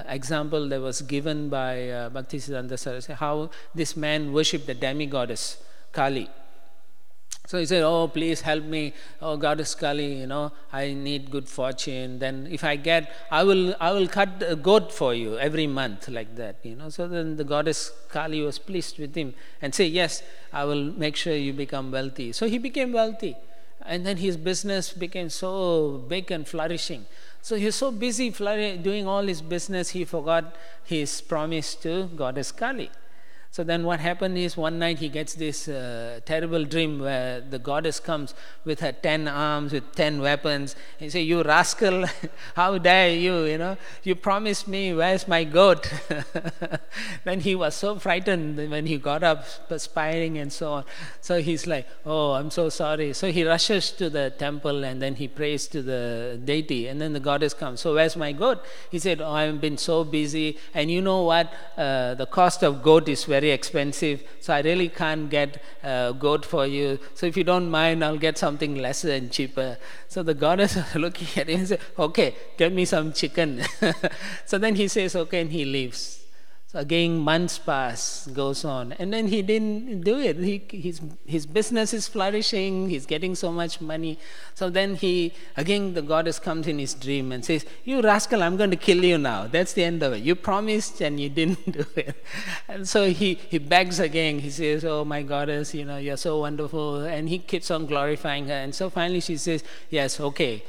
example that was given by Bhaktisiddhanta Saraswati, how this man worshipped the demigoddess Kali. So he said, "Oh, please help me. Oh, Goddess Kali, I need good fortune. Then if I will cut a goat for you every month," like that, So then the Goddess Kali was pleased with him and said, "Yes, I will make sure you become wealthy." So he became wealthy. And then his business became so big and flourishing. So he was so busy doing all his business, he forgot his promise to Goddess Kali. So then what happened is, one night he gets this terrible dream where the goddess comes with her 10 arms, with 10 weapons. He says, "You rascal, how dare you, you promised me, where's my goat?" Then he was so frightened when he got up, perspiring and so on. So he's like, "Oh, I'm so sorry." So he rushes to the temple and then he prays to the deity. And then the goddess comes, "So where's my goat?" He said, "Oh, I've been so busy. And you know what? The cost of goat is very very expensive, so I really can't get a goat for you. So if you don't mind, I'll get something lesser and cheaper. So the goddess is looking at him and says, okay, get me some chicken. So then he says, okay, and he leaves. So again, months pass, goes on, and then he didn't do it. His business is flourishing, he's getting so much money. So then again the goddess comes in his dream and says, you rascal, I'm going to kill you now. That's the end of it. You promised and you didn't do it. And so he begs again. He says, oh my goddess, you're so wonderful. And he keeps on glorifying her. And so finally she says, yes, okay,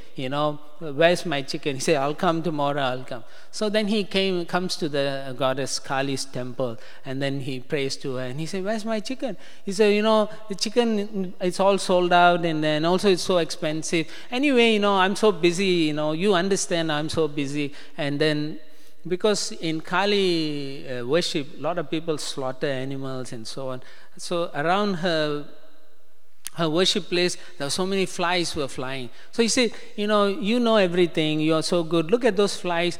where's my chicken? He said, I'll come tomorrow, I'll come. So then he comes to the goddess Kali's temple, and then he prays to her, and he said, where's my chicken? He said, the chicken, it's all sold out, and then also it's so expensive. Anyway, I'm so busy, you understand I'm so busy. And then, because in Kali worship, a lot of people slaughter animals and so on. So around her worship place, there were so many flies were flying. So he said, you know everything, you are so good. Look at those flies,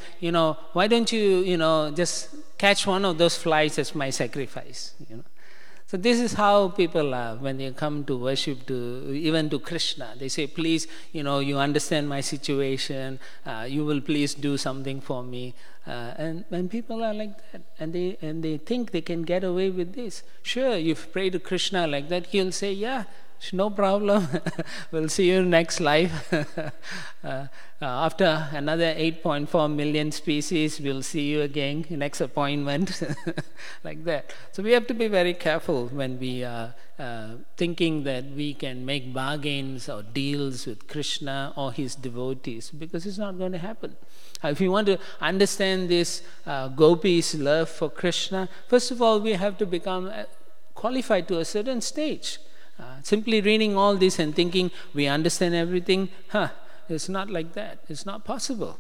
why don't you, just catch one of those flies as my sacrifice, So this is how people are when they come to worship, even to Krishna. They say, please, you understand my situation, you will please do something for me. And when people are like that, and they think they can get away with this. Sure, you pray to Krishna like that, he'll say, yeah, no problem. We'll see you next life. After another 8.4 million species, we'll see you again, next appointment. Like that. So we have to be very careful when we are thinking that we can make bargains or deals with Krishna or his devotees, because it's not going to happen. If you want to understand this gopis' love for Krishna, first of all, we have to become qualified to a certain stage. Simply reading all this and thinking we understand everything, it's not like that. It's not possible.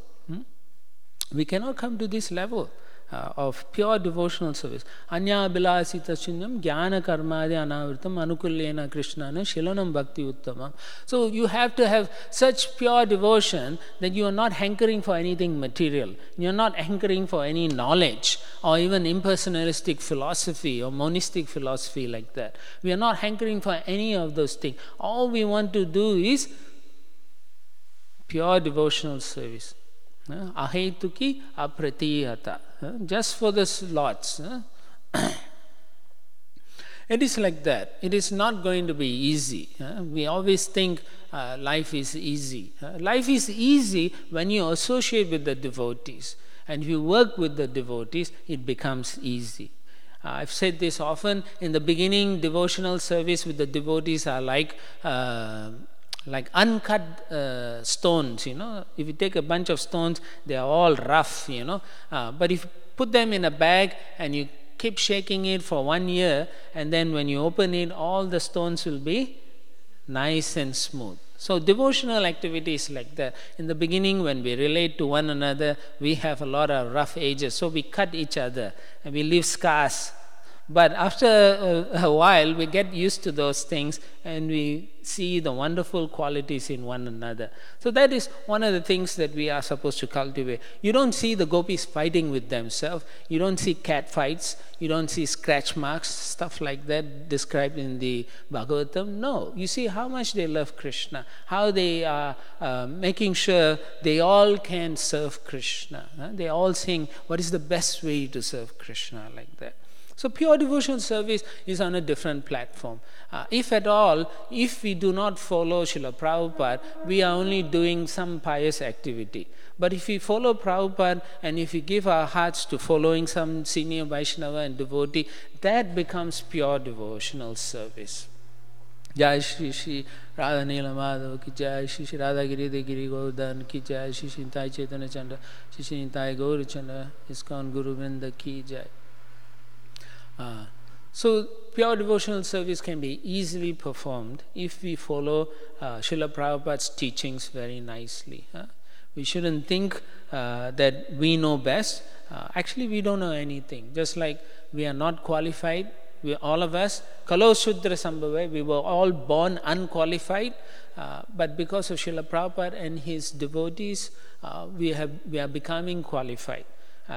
We cannot come to this level of pure devotional service. Anya bilasita shunyam jnana karmadi anavritam anukullena krishnana shilanam bhakti uttamam. So you have to have such pure devotion that you are not hankering for anything material. You are not hankering for any knowledge or even impersonalistic philosophy or monistic philosophy like that. We are not hankering for any of those things. All we want to do is pure devotional service. Ahetuki apratiyata. Just for the slots. It is like that. It is not going to be easy. We always think life is easy. Life is easy when you associate with the devotees. And if you work with the devotees, it becomes easy. I've said this often. In the beginning, devotional service with the devotees are like uncut stones, If you take a bunch of stones, they are all rough, But if you put them in a bag and you keep shaking it for 1 year, and then when you open it, all the stones will be nice and smooth. So devotional activity is like that. In the beginning, when we relate to one another, we have a lot of rough edges. So we cut each other and we leave scars. But after a while, we get used to those things and we see the wonderful qualities in one another. So that is one of the things that we are supposed to cultivate. You don't see the gopis fighting with themselves. You don't see cat fights. You don't see scratch marks, stuff like that described in the Bhagavatam. No, you see how much they love Krishna, how they are making sure they all can serve Krishna. They all sing, what is the best way to serve Krishna, like that. So pure devotional service is on a different platform. If at all, if we do not follow Srila Prabhupada, we are only doing some pious activity. But if we follow Prabhupada and if we give our hearts to following some senior Vaishnava and devotee, that becomes pure devotional service. Jai Shri Shri Radha Nila Madhava ki Jai, Shri Shri Radha Giride Giri Govardhan ki Jai, Shri Shri Nitai Chaitanya Chanda, Shri Shri Nitai Gaura Chanda, Iskcon Guru Vrinda ki Jai. So pure devotional service can be easily performed if we follow Srila Prabhupada's teachings very nicely. We shouldn't think that we know best. Actually, we don't know anything. Just like we are not qualified, we all of us, Kalo Shudra Sambhave, we were all born unqualified, but because of Srila Prabhupada and his devotees, we are becoming qualified.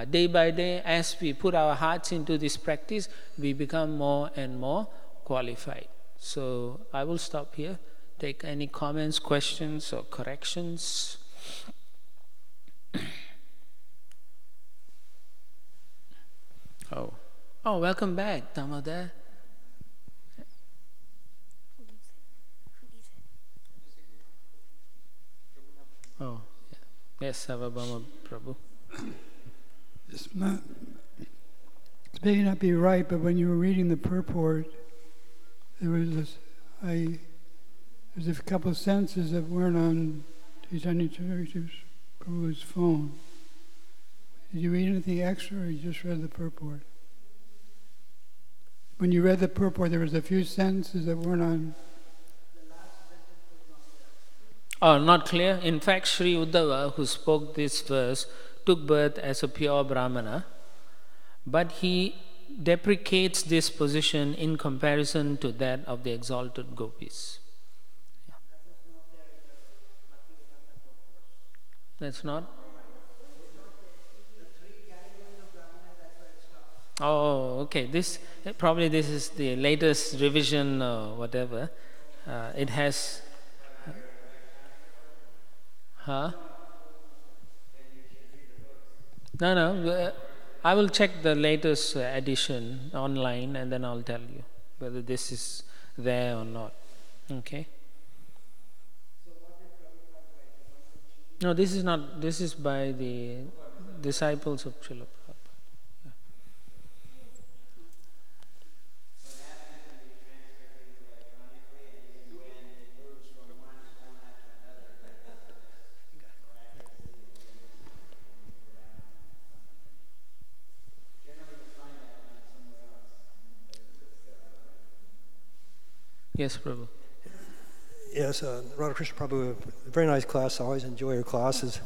day by day, as we put our hearts into this practice, we become more and more qualified. So I will stop here. Take any comments, questions, or corrections. Oh, welcome back, Damodar. Oh, yeah. Yes, Savabhama Prabhu. This may not be right, but when you were reading the purport, there's a couple of sentences that weren't on Chaitanya Prabhu's phone. Did you read anything extra, or you just read the purport? When you read the purport, there was a few sentences that weren't on. Oh, not clear? In fact, Sri Uddhava, who spoke this verse, took birth as a pure Brahmana, but he deprecates this position in comparison to that of the exalted gopis. Yeah. That's not? Oh, okay. This is the latest revision or whatever. It has... Huh? No. I will check the latest edition online and then I'll tell you whether this is there or not. Okay? No, this is not. This is by the disciples of Srila Prabhupada. Yes, Prabhu. Yes, Radha Krishna Prabhu, very nice class. I always enjoy your classes.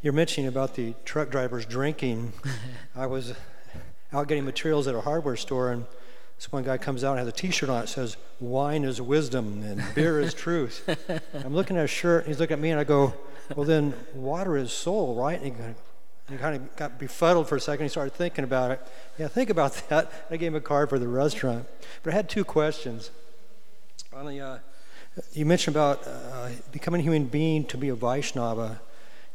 You're mentioning about the truck drivers drinking. I was out getting materials at a hardware store, and this one guy comes out and has a T-shirt on it that says, "Wine is wisdom and beer is truth." I'm looking at his shirt, and he's looking at me, and I go, "Well, then water is soul, right?" And he kind of got befuddled for a second. He started thinking about it. Yeah, think about that. I gave him a card for the restaurant. But I had two questions. You mentioned about becoming a human being to be a Vaishnava,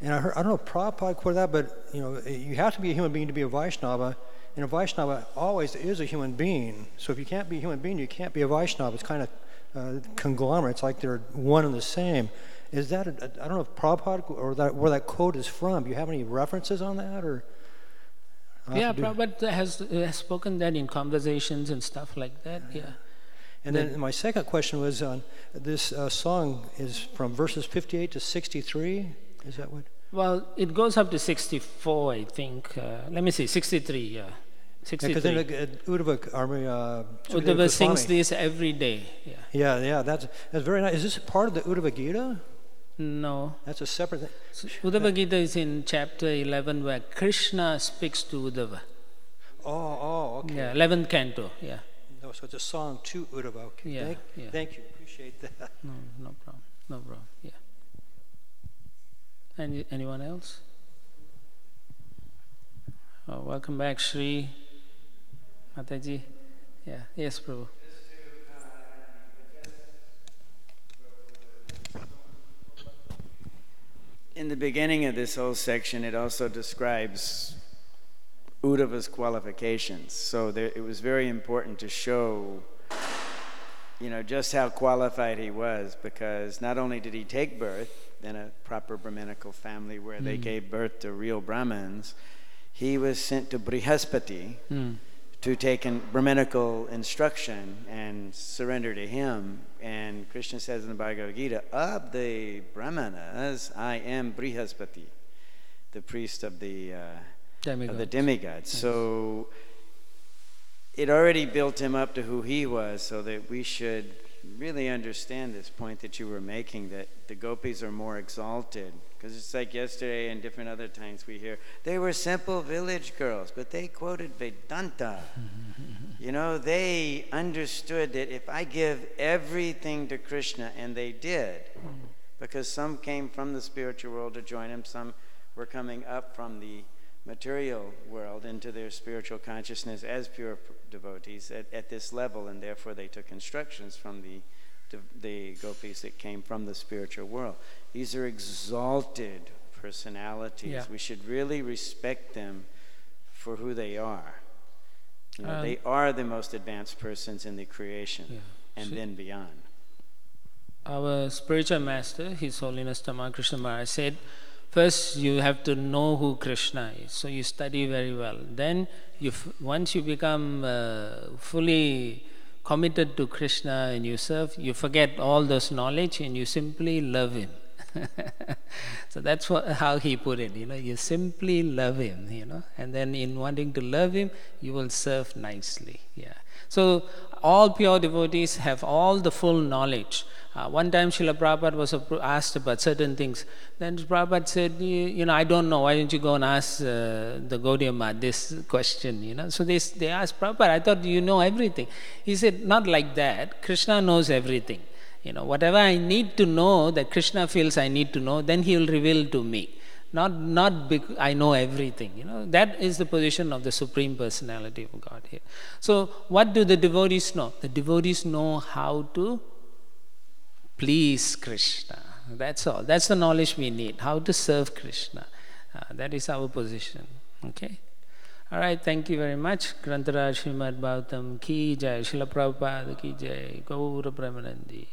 and I don't know if Prabhupada quoted that, but you have to be a human being to be a Vaishnava, and a Vaishnava always is a human being. So if you can't be a human being, you can't be a Vaishnava. It's kind of conglomerate. It's like they're one and the same. Is that I don't know if Prabhupada or where that quote is from. Do you have any references on that, or? Yeah, Prabhupada has spoken that in conversations and stuff like that. Yeah. And then my second question was on this song is from verses 58 to 63. Is that what? Well, it goes up to 64, I think. Let me see, 63. Yeah, 63. Because then Uddhava sings this every day. Yeah. Yeah. That's very nice. Is this part of the Uddhava Gita? No. That's a separate thing. So Uddhava Gita is in chapter 11, where Krishna speaks to Uddhava. Oh, okay. Yeah, 11th canto. Yeah. No, so it's a song to Uddhava. Okay. Yeah, Thank you. Appreciate that. No problem. Yeah. Anyone else? Oh, welcome back, Shri Mataji. Yeah. Yes, Prabhu. In the beginning of this whole section, it also describes Uddhava's qualifications. So it was very important to show, just how qualified he was, because not only did he take birth in a proper Brahminical family where they gave birth to real Brahmins, he was sent to Brihaspati to take in Brahminical instruction and surrender to him. And Krishna says in the Bhagavad Gita, of the Brahmanas, I am Brihaspati, the priest of the demigods. Yes. So it already built him up to who he was, so that we should really understand this point that you were making, that the gopis are more exalted. Because it's like yesterday and different other times we hear, they were simple village girls, but they quoted Vedanta. They understood that if I give everything to Krishna, and they did, because some came from the spiritual world to join him, some were coming up from the material world into their spiritual consciousness as pure devotees at this level, and therefore they took instructions from the gopis that came from the spiritual world. These are exalted personalities. Yeah. We should really respect them for who they are. You know, they are the most advanced persons in the creation, and then beyond. Our spiritual master, His Holiness Tamal Krishna Maharaj, said, first you have to know who Krishna is. So you study very well. Then once you become fully committed to Krishna and you serve, you forget all those knowledge and you simply love Him. So that's how he put it, you simply love Him, and then in wanting to love Him, you will serve nicely. Yeah. So all pure devotees have all the full knowledge. One time Srila Prabhupada was asked about certain things. Then Prabhupada said, I don't know, why don't you go and ask the Gaudiya Math this question, So they asked Prabhupada, I thought you know everything. He said, not like that, Krishna knows everything. Whatever I need to know, that Krishna feels I need to know, then He will reveal to me. Not because I know everything. That is the position of the Supreme Personality of God here. So what do the devotees know? The devotees know how to please Krishna. That's all. That's the knowledge we need. How to serve Krishna. That is our position. Okay? Alright, thank you very much. Grantaraj Srimad Bhagavatam ki jai, Srila Prabhupada ki jai, Gaura Premanandi.